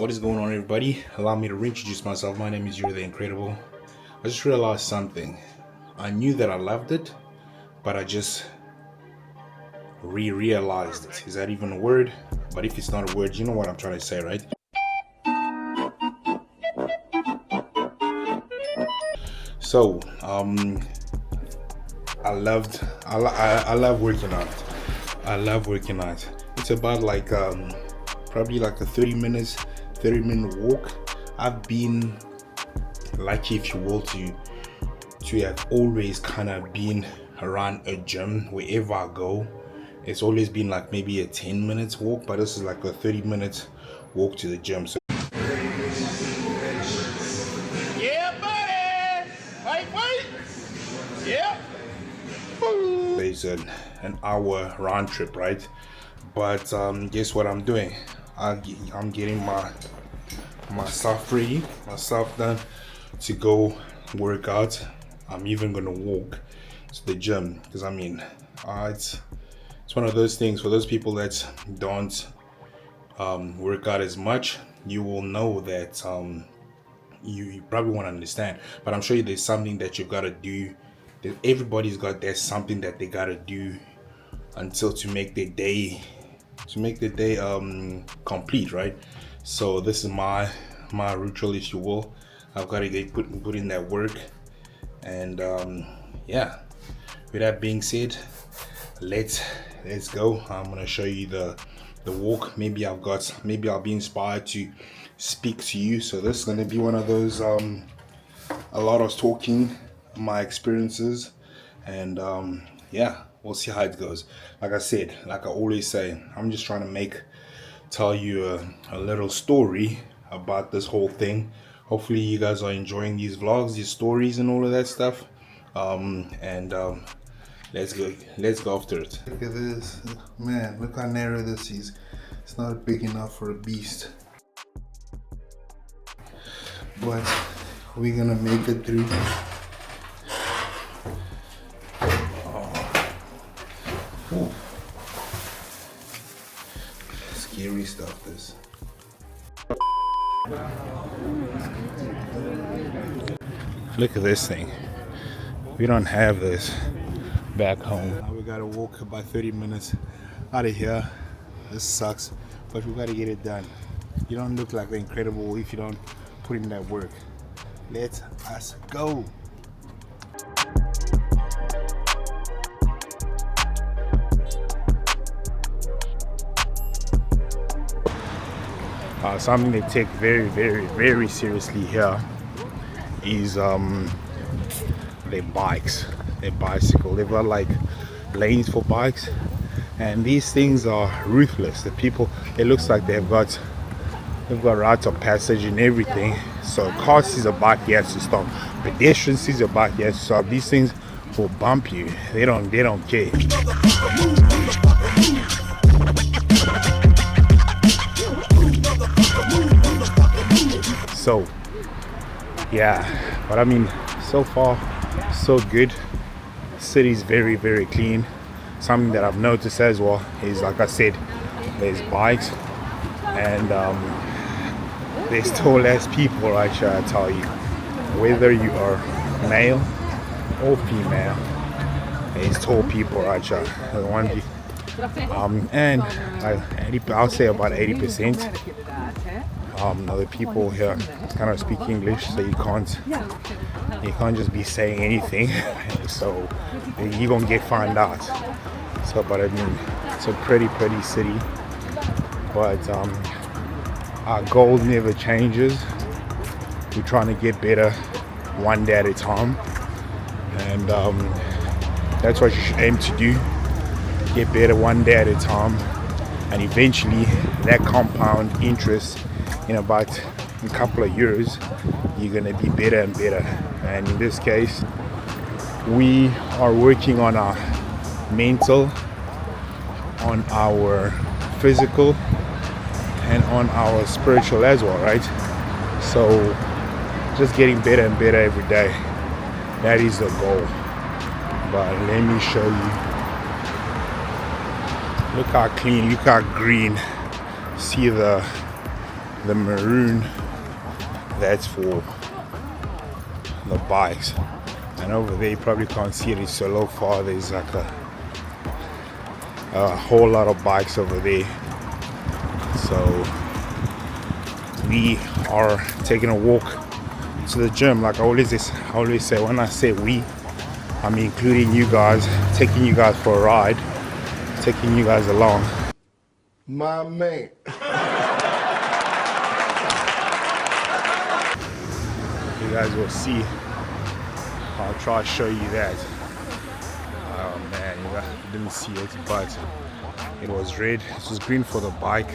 What is going on, everybody? Allow me to reintroduce myself. My name is You're the Incredible. I just realized something. I knew that I loved it, but I just realized it. Is that even a word? But if it's not a word, you know what I'm trying to say, right? So, I love working out. I love working out. It's about like probably like a 30-minute walk. I've been lucky, if you will, to have always kind of been around a gym wherever I go. It's always been like maybe a 10 minutes walk, but this is like a 30-minute walk to the gym. So Yeah, buddy. Wait. Yeah. there's an hour round trip, right? But guess what I'm doing? I'm getting myself ready, myself done to go work out. I'm even gonna walk to the gym because it's one of those things for those people that don't work out as much. You will know that you probably won't understand, but I'm sure there's something that you've got to do. That everybody's got there's something that they got to do until to make the day complete, right? So this is my ritual, if you will. I've got to get put in that work, and yeah. With that being said, let's go. I'm gonna show you the walk. Maybe I'll be inspired to speak to you. So this is gonna be one of those a lot of talking, my experiences, and yeah, we'll see how it goes. Like I said, like I always say, I'm just trying to tell you a little story about this whole thing. Hopefully you guys are enjoying these vlogs, these stories and all of that stuff. And let's go after it. Look at this, man, look how narrow this is. It's not big enough for a beast, but we're gonna make it through. Scary stuff, this. Look at this thing. We don't have this back home. Now we gotta walk about 30 minutes out of here. This sucks, but we gotta get it done. You don't look like the Incredible if you don't put in that work. Let us go. Something they take very, very, very seriously here is their bikes, their bicycle. They've got like lanes for bikes, and these things are ruthless. The people, it looks like they've got rights of passage and everything. So car sees a bike, he has to stop. Pedestrian sees a bike, he has to stop. These things will bump you. They don't care. So yeah, but I mean, so far so good. City's very, very clean. Something that I've noticed as well is, like I said, there's bikes, and there's still less people right here, I tell you. Whether you are male or female, there's tall people right here. And I'll say about 80% other people here kind of speak English, so you can't just be saying anything. So you're gonna get found out. So, but I mean, it's a pretty city. But our goal never changes. We're trying to get better one day at a time, and that's what you should aim to do. Get better one day at a time, and eventually that compound interest, in about a couple of years, you're gonna be better and better. And in this case, we are working on our mental, on our physical, and on our spiritual as well, right? So just getting better and better every day. That is the goal. But let me show you. Look how clean, look how green. See the The maroon, that's for the bikes. And over there, you probably can't see it, it's so low far. There's like a whole lot of bikes over there. So we are taking a walk to the gym. Like I always say, when I say we, I'm including you guys, taking you guys for a ride, taking you guys along. My man. You guys will see. I'll try to show you that. Oh man, you guys didn't see it, but it was red. It was green for the bike,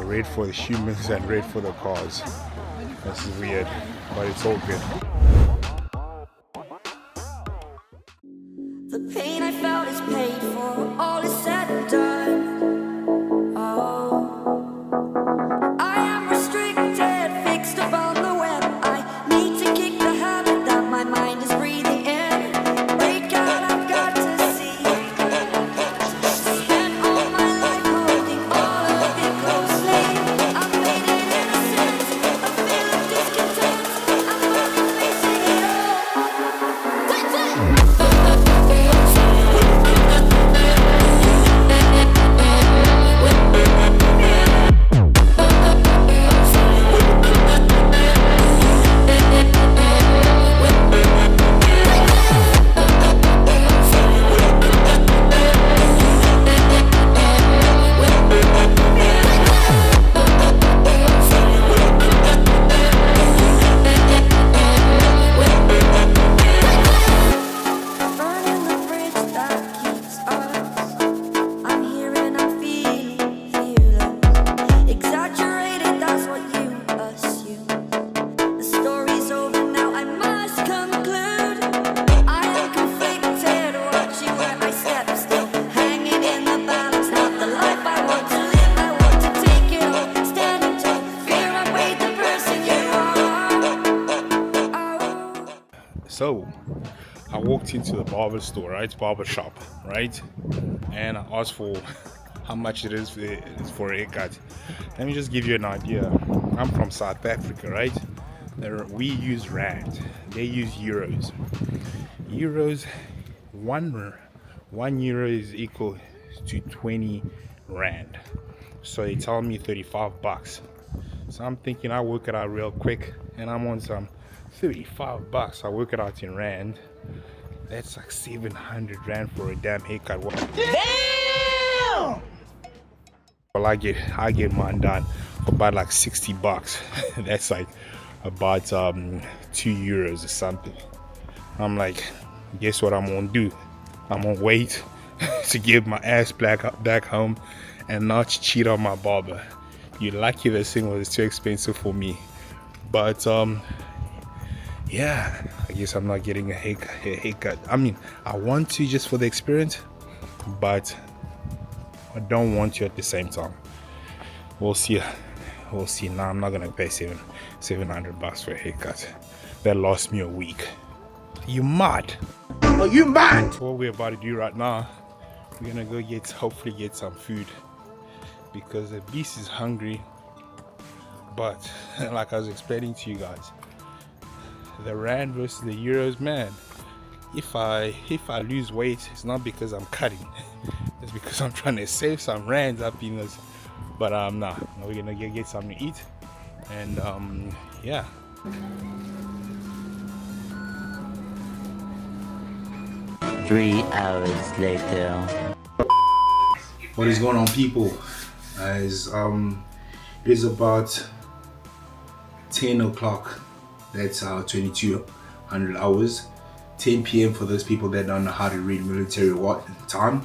red for the humans, and red for the cars. This is weird, but it's all good. The pain I felt is paid for, all is said and done. Oh, I am restricted, fixed upon the web. I need to kick the habit that my mind is breathing in. Break out, I've got to see. Spent all my life holding all of it closely. I've made it innocent, a feel of discontent. I'm only facing it all. That's it! Burning the bridge that keeps us. I'm here and I'm feeling fearless. Exaggerated, that's what you assume. The story's over now, I must conclude. I am conflicted, watching where I step still. Hanging in the balance, not the life I want to live. I want to take it all, standing tall. Fear I weighed the person you are. Oh. So I walked into the barber store, right? Barber shop, right? And I asked for how much it is for a haircut. Let me just give you an idea. I'm from South Africa, right? We use rand. They use euros. Euros, one euro is equal to 20 rand. So they tell me 35 bucks. So I'm thinking I work it out real quick, and I'm on some 35 bucks. I work it out in rand. That's like 700 rand for a damn haircut. Damn! Well, I get mine done for about like 60 bucks. That's like about 2 euros or something. I'm like, guess what I'm gonna do? I'm gonna wait to get my ass back home and not cheat on my barber. You're lucky this thing was too expensive for me. But yeah, I guess I'm not getting a haircut. I mean, I want to just for the experience, but I don't want to at the same time. We'll see. We'll see. Now I'm not gonna pay 700 bucks for a haircut. That lost me a week. You mad? Are you mad? What we're about to do right now, we're gonna go hopefully get some food, because the beast is hungry. But like I was explaining to you guys, the rand versus the euros, man, if I lose weight, it's not because I'm cutting, it's because I'm trying to save some rands up in this. But nah, we're gonna get something to eat, and yeah. Three hours later. What is going on, people? As it is about 10 o'clock. That's 2200 hours. 10 p.m. for those people that don't know how to read military time.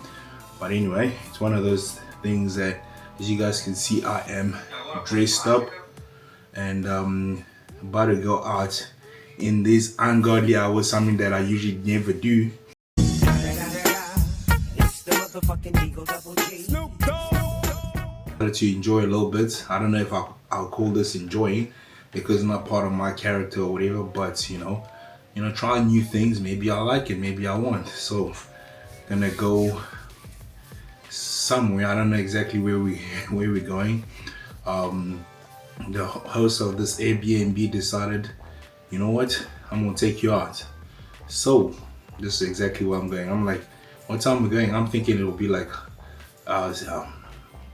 But anyway, it's one of those things that, as you guys can see, I am dressed up and about to go out in this ungodly hours, something that I usually never do. To enjoy a little bit. I don't know if I'll call this enjoying, because it's not part of my character or whatever, but you know, try new things. Maybe I like it, maybe I won't. So gonna go somewhere. I don't know exactly where we're going. The host of this Airbnb decided, you know what, I'm gonna take you out. So this is exactly where I'm going. I'm like, what time we're going? I'm thinking it'll be like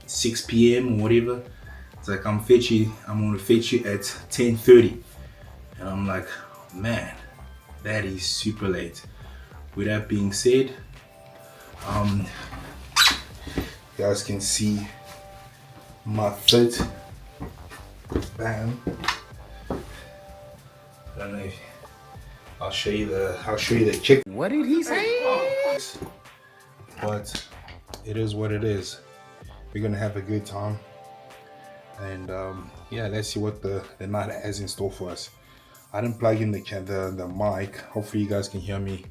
6 p.m. or whatever. It's like, I'm gonna fetch you at 10:30. And I'm like, man, that is super late. With that being said, you guys can see my fit. Bam. I don't know if I'll show you the chick. What did he say? But it is what it is. We're gonna have a good time. And yeah, let's see what the night has in store for us. I didn't plug in the mic. Hopefully you guys can hear me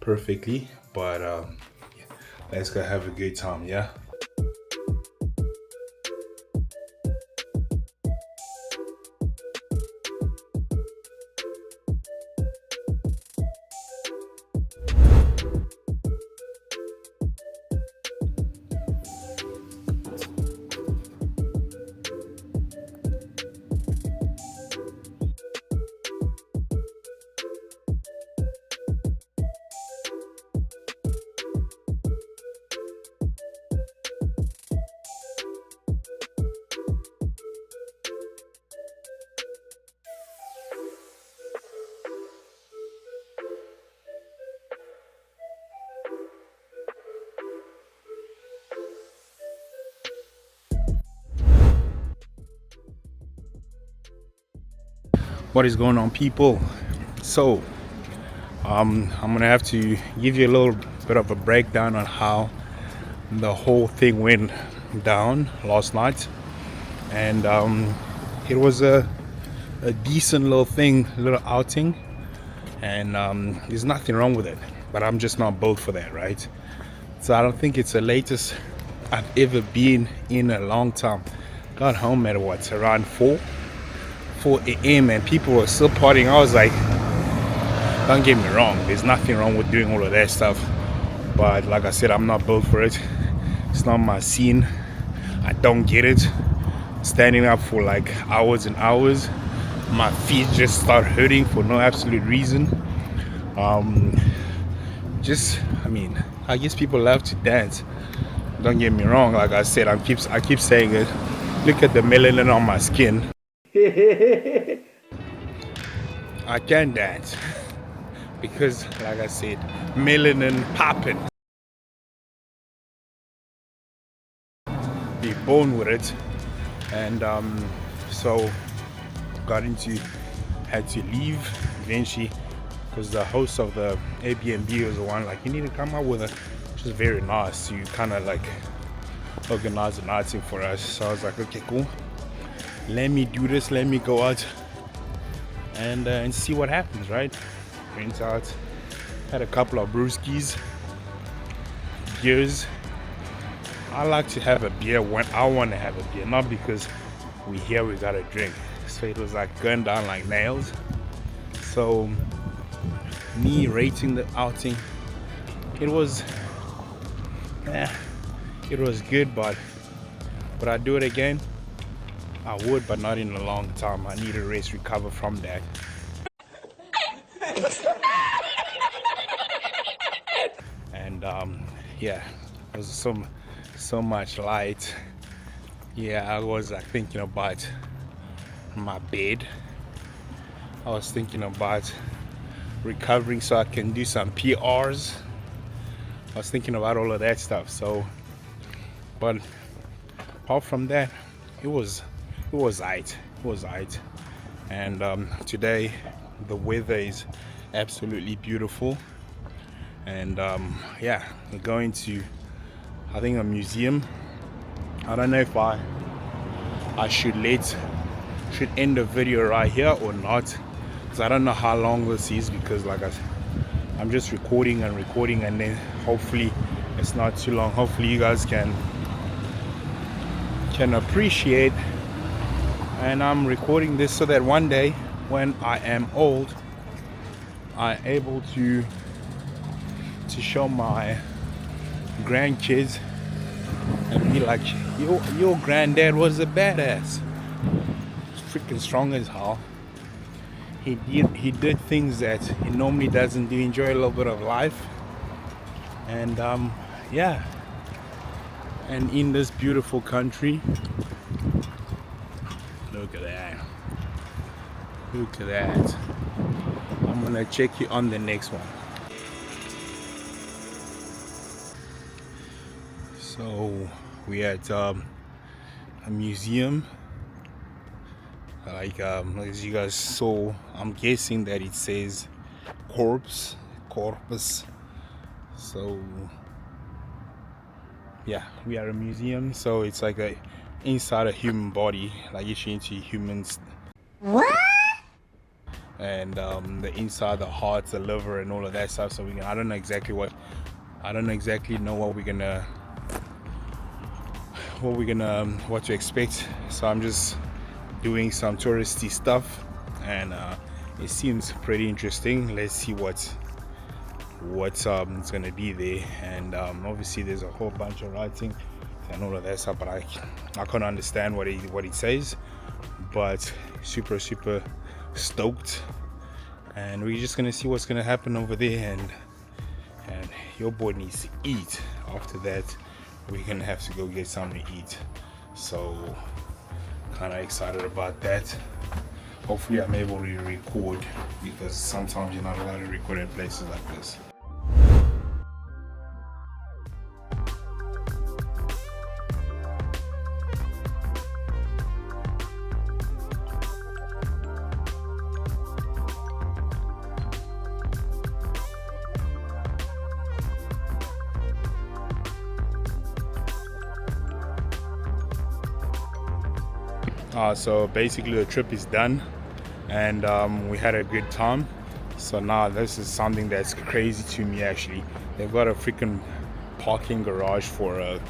perfectly. But yeah, let's go have a good time, yeah? What is going on, people? So I'm gonna have to give you a little bit of a breakdown on how the whole thing went down last night. And it was a decent little thing, little outing, and there's nothing wrong with it, but I'm just not built for that, right? So I don't think it's the latest I've ever been in a long time. Got home at what, around 4 a.m. and people were still partying. I was like, don't get me wrong, there's nothing wrong with doing all of that stuff, but like I said, I'm not built for it. It's not my scene. I don't get it. Standing up for like hours and hours, my feet just start hurting for no absolute reason. I mean, I guess people love to dance, don't get me wrong. Like I said, I keep saying it. Look at the melanin on my skin. I can dance because, like I said, melanin popping. Be born with it, and so had to leave eventually because the host of the Airbnb was the one like, you need to come up with which is very nice to kind of like organize an outing for us. So I was like, okay, cool. Let me do this. Let me go out and see what happens, right? Went out, had a couple of brewskis, beers. I like to have a beer when I want to have a beer, not because we gotta drink. So it was like going down like nails. So me rating the outing, it was good, but would I do it again? I would, but not in a long time. I need a rest, recover from that. And yeah, it was so much light. Yeah, I was like thinking about my bed. I was thinking about recovering so I can do some PRs. I was thinking about all of that stuff. So, but apart from that, it was aight. And today the weather is absolutely beautiful. And yeah, we're going to, I think, a museum. I don't know if I should end the video right here or not, because I don't know how long this is, because like I'm just recording and then hopefully it's not too long. Hopefully you guys can appreciate. And I'm recording this so that one day when I am old, I'm able to show my grandkids and be like, your granddad was a badass. He's freaking strong as hell. He did things that he normally doesn't do. Enjoy a little bit of life, and yeah. And in this beautiful country, look at that. Look at that. I'm gonna check you on the next one. So we at a museum. Like as you guys saw, I'm guessing that it says corpus. So yeah, we are a museum. So it's like a inside a human body, like if you're into humans. What? And the inside, the heart, the liver, and all of that stuff. So I don't know exactly know what to expect. So I'm just doing some touristy stuff, and it seems pretty interesting. Let's see what's gonna be there. And obviously there's a whole bunch of writing and all of that stuff, but I can't understand what it says. But super stoked, and we're just gonna see what's gonna happen over there. And your boy needs to eat. After that, we're gonna have to go get something to eat. So kind of excited about that. Hopefully I'm able to record, because sometimes you're not allowed to record in places like this. So basically the trip is done, and we had a good time. So now this is something that's crazy to me actually. They've got a freaking parking garage for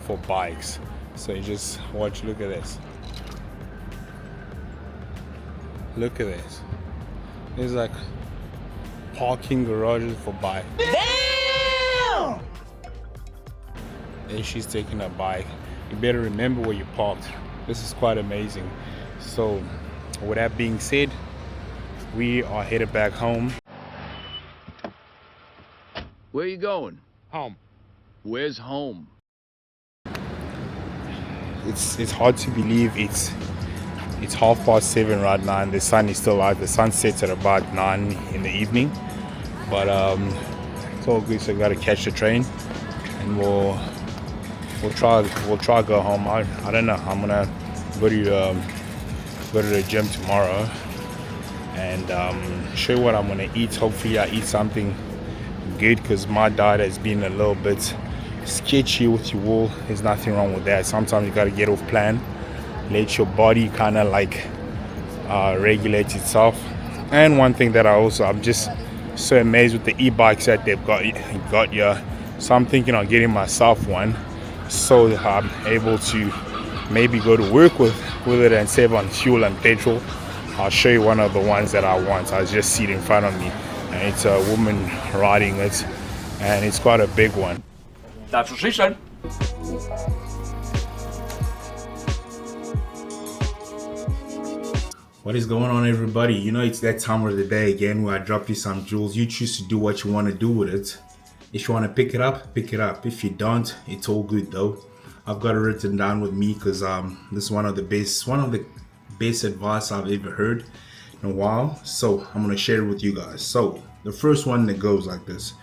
for bikes. So you just watch, look at this. Look at this. There's like parking garages for bikes. Damn! And she's taking a bike. You better remember where you parked. This is quite amazing. So with that being said, we are headed back home. Where you going? Home. Where's home? It's hard to believe it's 7:30 right now, and the sun is still out. The sun sets at about 9 in the evening, but it's all good. So we gotta catch the train, and we'll try to go home. I don't know. I'm gonna go to the gym tomorrow and show you what I'm gonna eat. Hopefully I eat something good, because my diet has been a little bit sketchy with you all. There's nothing wrong with that. Sometimes you gotta get off plan, let your body kind of like regulate itself. And one thing that I'm just so amazed with the e-bikes that they've got here. So I'm thinking of getting myself one, so I'm able to maybe go to work with it and save on fuel and petrol. I'll show you one of the ones that I want. I just see it in front of me, and it's a woman riding it, and it's quite a big one. That's what she said. What is going on, everybody? You know, it's that time of the day again where I drop you some jewels. You choose to do what you want to do with it. If you want to pick it up, pick it up. If you don't, it's all good though. I've got it written down with me because this is one of the best advice I've ever heard in a while. So I'm gonna share it with you guys. So the first one that goes like this: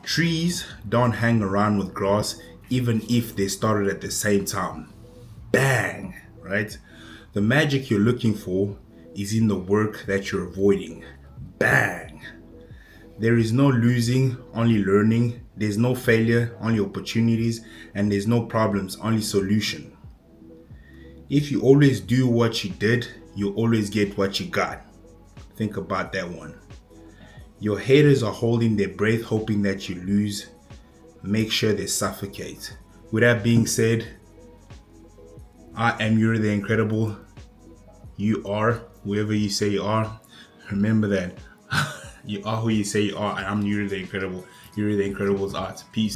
trees don't hang around with grass, even if they started at the same time. Bang! Right? The magic you're looking for is in the work that you're avoiding. Bang! There is no losing, only learning. There's no failure, only opportunities. And there's no problems, only solution. If you always do what you did, you always get what you got. Think about that one. Your haters are holding their breath, hoping that you lose. Make sure they suffocate. With that being said, I am Yuri the Incredible. You are whoever you say you are. Remember that. You are who you say you are. I'm Yuri the Incredible. Yuri the Incredible's art. Peace.